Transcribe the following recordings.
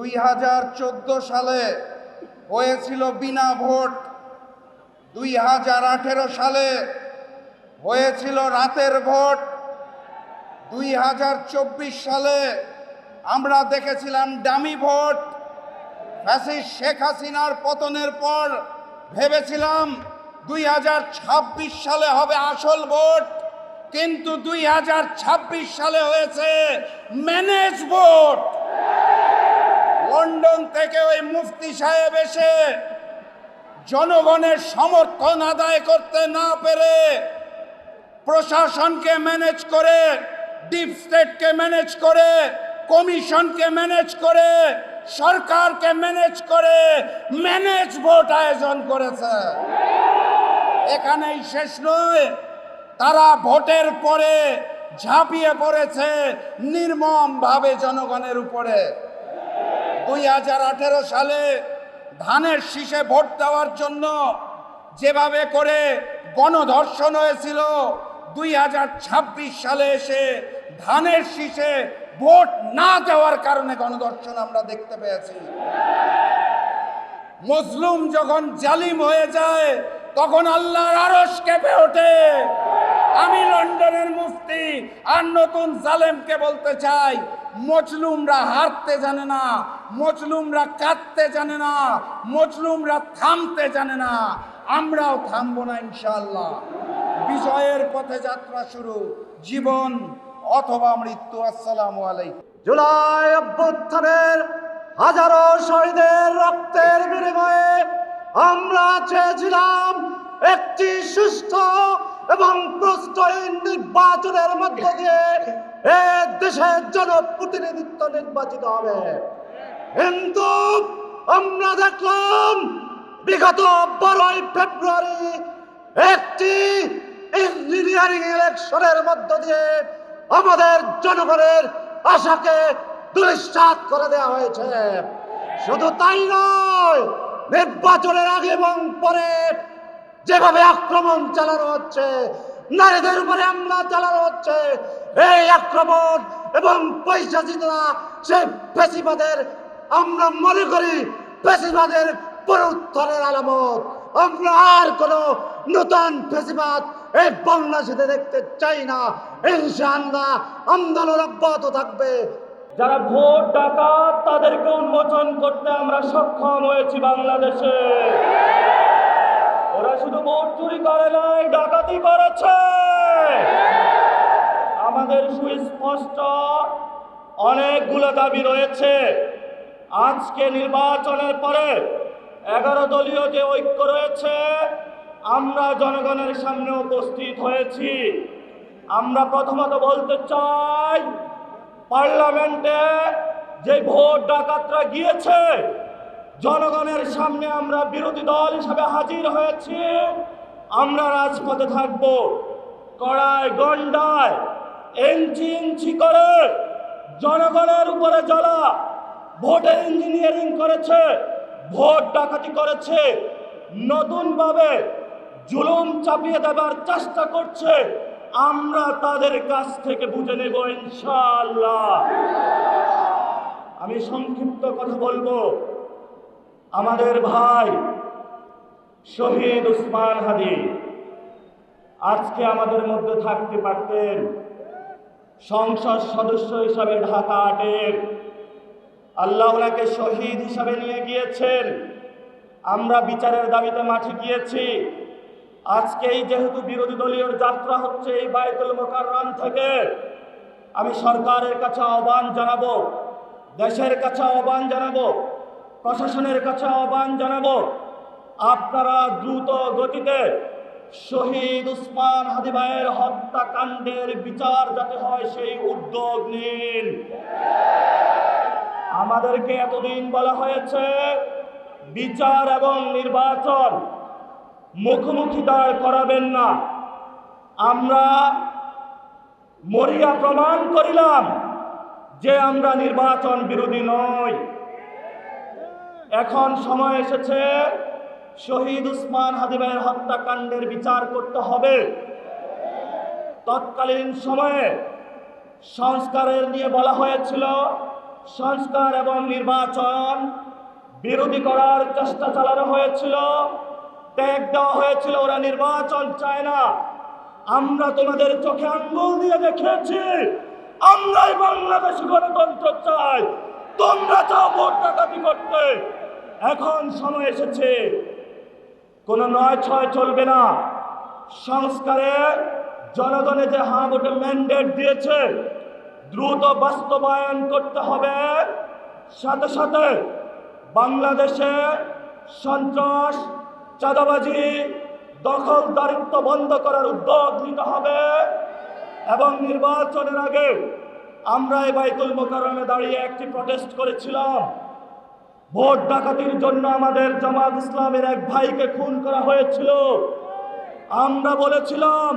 2014 সালে হয়েছিল বিনা ভোট, 2018 সালে হয়েছিল রাতের ভোট, 2024 সালে আমরা দেখেছিলাম ডামি ভোট। ফ্যাসিস্ট শেখ হাসিনার পতনের পর ভেবেছিলাম 2026 সালে হবে আসল ভোট, কিন্তু 2026 সালে হয়েছে ম্যানেজ ভোট। লন্ডন থেকে ওই মুফতি সাহেব এসে জনগণের সমর্থন আদায় করতে না পেরে প্রশাসনকে ম্যানেজ করে, ডিপ স্টেটকে ম্যানেজ করে, কমিশনকে ম্যানেজ করে, সরকারকে ম্যানেজ করে ম্যানেজ ভোট আয়োজন করেছে। এখানেই শেষ নয়, তারা ভোটের পরে ঝাঁপিয়ে পড়েছে নির্মমভাবে জনগণের উপরে। 2018 সালে ধানের শীষে ভোট দেওয়ার জন্য যেভাবে করে গণধর্ষণ হয়েছিল, 2026 সালে এসে ধানের শীষে ভোট না দেওয়ার কারণে গণধর্ষণ আমরা দেখতে পেয়েছি। মুসলিম যখন জালিম হয়ে যায় তখন আল্লাহর আরশ কেঁপে ওঠে। আমি লন্ডনের মুফতি আর নতুন জালেমকে বলতে চাই, মজলুমরা হারতে জানে না, মজলুমরা কাঁদতে জানে না, মজলুমরা থামতে জানে না। আমরাও থামবো না ইনশাআল্লাহ। বিজয়ের পথে যাত্রা শুরু, জীবন অথবা মৃত্যু। আসসালামু আলাইকুম। জুলাই অভ্যুত্থানের হাজারো শহীদের রক্তের বিনিময়ে আমরা চেয়েছিলাম একটি সুস্থ এবং প্রশ্রয়হীন নির্বাচনের মধ্য দিয়ে এ দেশের জনপ্রতিনিধিত্ব নির্বাচিত হবে, কিন্তু আমরা দেখলাম বিগত 12ই ফেব্রুয়ারি একটি ইঞ্জিনিয়ারিং ইলেকশনের মধ্য দিয়ে আমাদের জনগণের আশাকে ধূলিসাৎ করে দেওয়া হয়েছে। শুধু তাই নয়, নির্বাচনের আগে এবং পরে যেভাবে আক্রমণ চালানো হচ্ছে, নারীদের উপরে হামলা চালানো হচ্ছে, এই আক্রমণ এবং পৈশাচিকতা সেই ফ্যাসিবাদের, আমরা মনে করি ফ্যাসিবাদের পুনরুত্থানের আলামত। আমরা আর কোনো নতুন ফ্যাসিবাদ এই বাংলাদেশে দেখতে চাই না। ইনশাআল্লাহ আন্দোলন অব্যাহত থাকবে। যারা ভোট ডাকাত তাদেরকে উন্মোচন করতে আমরা সক্ষম হয়েছি বাংলাদেশে। ওরা শুধু ভোট চুরি করে নাই, ডাকাতি করেছে। আমাদের সুস্পষ্ট অনেকগুলো দাবি রয়েছে। আজকে নির্বাচনের পরে 11 দলীয় যে ঐক্য রয়েছে, আমরা জনগণের সামনে উপস্থিত হয়েছি। আমরা প্রথমত বলতে চাই, পার্লামেন্টে যে ভোট ডাকাতরা গিয়েছে, জনগণের সামনে আমরা বিরোধী দল হিসেবে হাজির হয়েছি। আমরা রাজপথে থাকব, কড়ায় গন্ডায় ইঞ্চি ইঞ্চি করে জনগণের উপরে যারা ভোটের ইঞ্জিনিয়ারিং করেছে, ভোট ডাকাতি করেছে, নতুনভাবে জুলুম চাপিয়ে দেবার চেষ্টা করছে, আমরা তাদের কাছ থেকে বুঝে নেব ইনশাআল্লাহ। আমি সংক্ষিপ্ত কথা বলবো। আমাদের ভাই শহীদ উসমান হাদি আজকে আমাদের মধ্যে থাকতে পারতেন। সংসদ সদস্য হিসাবে ঢাকা 8-এর আল্লাহ ওনাকে শহীদ হিসাবে নিয়ে গিয়েছেন। আমরা বিচারের দাবিতে মাঠে গিয়েছি। আজকেই যেহেতু বিরোধী দলীয় যাত্রা হচ্ছে এই বায়তুল মোকাররম থেকে, আমি সরকারের কাছে আহ্বান জানাবো, দেশের কাছে আহ্বান জানাবো, প্রশাসনের কাছে আহ্বান জানাবো, আপনারা দ্রুত গতিতে শহীদ উসমান হাদি ভাইয়ের হত্যাকাণ্ডের বিচার যাতে হয় সেই উদ্যোগ নিন। আমাদেরকে এতদিন বলা হয়েছে বিচার এবং নির্বাচন মুখোমুখি দাঁড় করাবেন না। আমরা মরিয়া প্রমাণ করিলাম যে আমরা নির্বাচন বিরোধী নই। এখন সময় এসেছে শহীদ উসমান হাদি ভাইয়ের হত্যাকাণ্ডের বিচার করতে হবে। তৎকালীন সময়ে সংস্কারের নিয়ে বলা হয়েছিল সংস্কার এবং নির্বাচন বিরোধী করার চেষ্টা চালানো হয়েছিল, ট্যাগ দেওয়া হয়েছিল, ওরা নির্বাচন চায় না। আমরা তোমাদের চোখে আঙ্গুল দিয়ে দেখিয়েছি আমরাই বাংলাদেশে গণতন্ত্র চাই, তোমরা চাও ভোট ডাকাতি করতে। এখন সময় এসেছে, কোনো ৯/৬ চলবে না। সংস্কারে জনগণে যে হ্যাঁ ভোটে ম্যান্ডেট দিয়েছে দ্রুত বাস্তবায়ন করতে হবে। সাথে সাথে বাংলাদেশে সন্ত্রাস, চাঁদাবাজি, দখলদারিত্ব বন্ধ করার উদ্যোগ নিতে হবে। এবং নির্বাচনের আগে আমরা এই বাইতুল মোকাররমে দাঁড়িয়ে একটি প্রটেস্ট করেছিলাম। ভোট ডাকাতির জন্য আমাদের জামাত ইসলামের এক ভাইকে খুন করা হয়েছিল। আমরা বলেছিলাম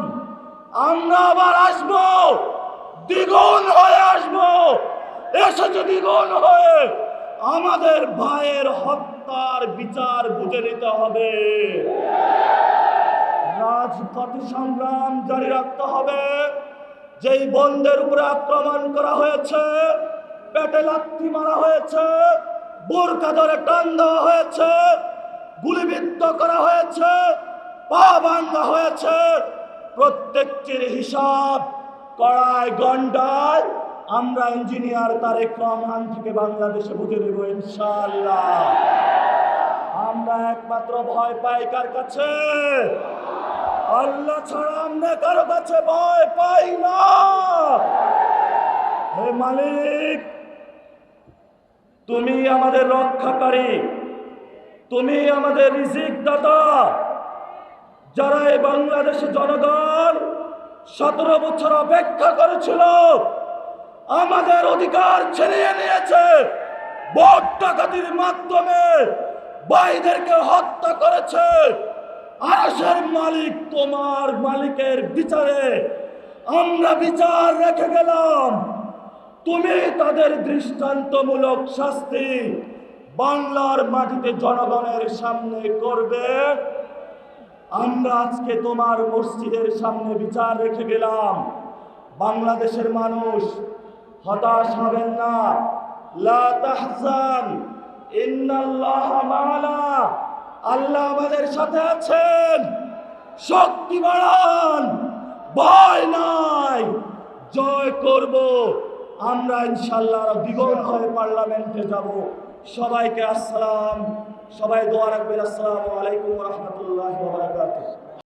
আমরা আবার আসবো, দ্বিগুণ হয়ে আসবো। এসেছে দ্বিগুণ হয়ে, আমাদের ভাইয়ের হত্যার বিচার বুঝে নিতে হবে। রাজপথে সংগ্রাম জারি রাখতে হবে। যেই বন্ধের উপরে আক্রমণ করা হয়েছে, পেটে লাথি মারা হয়েছে, বোরকা ধরে টান দেওয়া হয়েছে, গুলিবিদ্ধ করা হয়েছে, পা ভাঙা হয়েছে, প্রত্যেকটির হিসাব কড়ায় গন্ডায় আমরা ইঞ্জিনিয়ার তারেক রহমান থেকে বাংলাদেশে বুঝে দেব ইনশাআল্লাহ। আমরা একমাত্র ভয় পাই কার কাছে? আল্লাহ ছাড়া আমরা কারো কাছে ভয় পাই না। হে মালিক, তুমি আমাদের রক্ষাকারী, তুমি আমাদের রিজিক দাতা। যারা এই বাংলাদেশের জনগণ 17 বছর অপেক্ষা করেছিল, আমাদের অধিকার ছিনিয়ে নিয়েছে, ভোট ডাকাতির মাধ্যমে ভাইদেরকে হত্যা করেছে। আরশের মালিক তোমার মালিকের বিচারে আমরা বিচার রেখে গেলাম। তুমি তাদের দৃষ্টান্তমূলক শাস্তি বাংলার মাটিতে জনগণের সামনে করবে। আমরা আজকে তোমার মসজিদের সামনে বিচার রেখে গেলাম। বাংলাদেশের মানুষ হতাশ হবেন না। লা তাহজান ইন্নাল্লাহা মা'ানা। আল্লাহ আমাদের সাথে আছেন। শক্তি বাড়ান, ভয় নাই, জয় করব আমরা ইনশাআল্লাহ। দ্বিগুণ হয়ে পার্লামেন্টে যাব। সবাইকে আসসালাম, সবাই দোয়া রাখবেন। আসসালামু আলাইকুম ওয়া রাহমাতুল্লাহি ওয়া বারাকাতুহু।